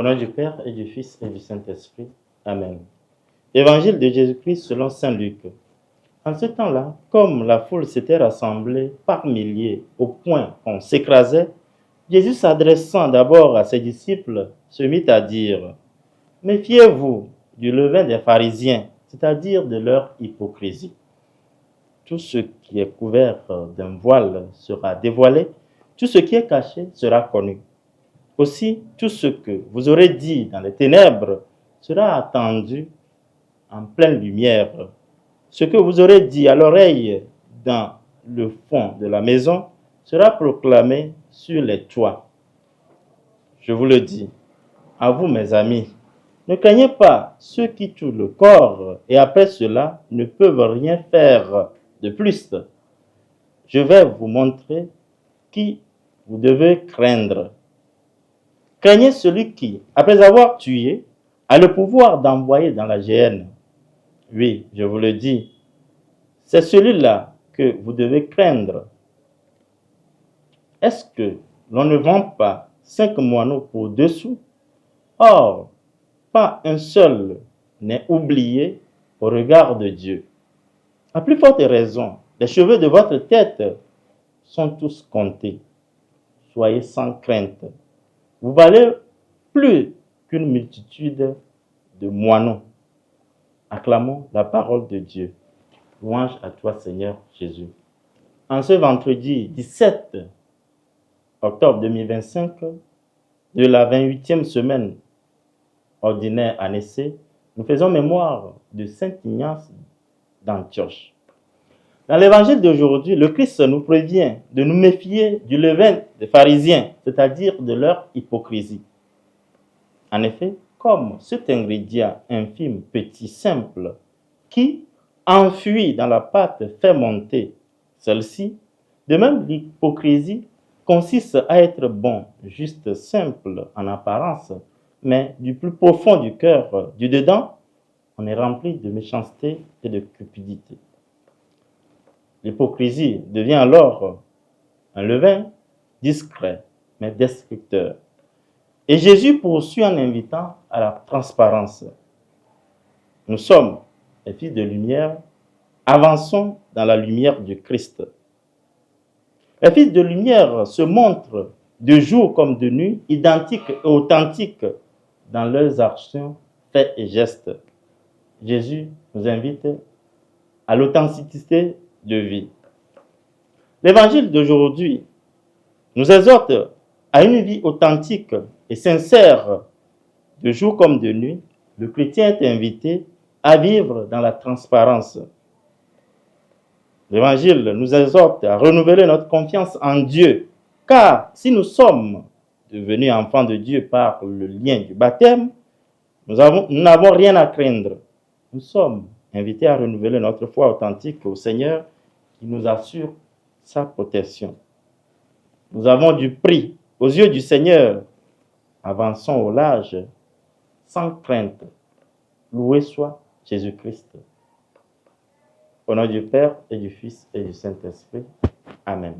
Au nom du Père et du Fils et du Saint-Esprit. Amen. Évangile de Jésus-Christ selon saint Luc. En ce temps-là, comme la foule s'était rassemblée par milliers au point qu'on s'écrasait, Jésus s'adressant d'abord à ses disciples, se mit à dire : « Méfiez-vous du levain des pharisiens, c'est-à-dire de leur hypocrisie. Tout ce qui est couvert d'un voile sera dévoilé, tout ce qui est caché sera connu. Aussi, tout ce que vous aurez dit dans les ténèbres sera attendu en pleine lumière. Ce que vous aurez dit à l'oreille dans le fond de la maison sera proclamé sur les toits. Je vous le dis, à vous mes amis, ne craignez pas ceux qui tuent le corps et après cela ne peuvent rien faire de plus. Je vais vous montrer qui vous devez craindre. Craignez celui qui, après avoir tué, a le pouvoir d'envoyer dans la géhenne. Oui, je vous le dis, c'est celui-là que vous devez craindre. Est-ce que l'on ne vend pas 5 moineaux pour 2 sous? Or, pas un seul n'est oublié au regard de Dieu. À plus forte raison, les cheveux de votre tête sont tous comptés. Soyez sans crainte. Vous valez plus qu'une multitude de moineaux. Acclamons la parole de Dieu. Louange à toi, Seigneur Jésus. En ce vendredi 17 octobre 2025, de la 28e semaine ordinaire année C, nous faisons mémoire de Saint Ignace d'Antioche. Dans l'évangile d'aujourd'hui, le Christ nous prévient de nous méfier du levain des pharisiens, c'est-à-dire de leur hypocrisie. En effet, comme cet ingrédient infime, petit, simple, qui, enfui dans la pâte, fait monter celle-ci, de même l'hypocrisie consiste à être bon, juste, simple en apparence, mais du plus profond du cœur, du dedans, on est rempli de méchanceté et de cupidité. L'hypocrisie devient alors un levain discret, mais destructeur. Et Jésus poursuit en invitant à la transparence. Nous sommes les fils de lumière, avançons dans la lumière du Christ. Les fils de lumière se montrent de jour comme de nuit, identiques et authentiques dans leurs actions, faits et gestes. Jésus nous invite à l'authenticité de vie. L'évangile d'aujourd'hui nous exhorte à une vie authentique et sincère. De jour comme de nuit, le chrétien est invité à vivre dans la transparence. L'évangile nous exhorte à renouveler notre confiance en Dieu, car si nous sommes devenus enfants de Dieu par le lien du baptême, nous n'avons rien à craindre. Nous sommes invités à renouveler notre foi authentique au Seigneur qui nous assure sa protection. Nous avons du prix aux yeux du Seigneur. Avançons au large, sans crainte. Loué soit Jésus-Christ. Au nom du Père et du Fils et du Saint-Esprit. Amen.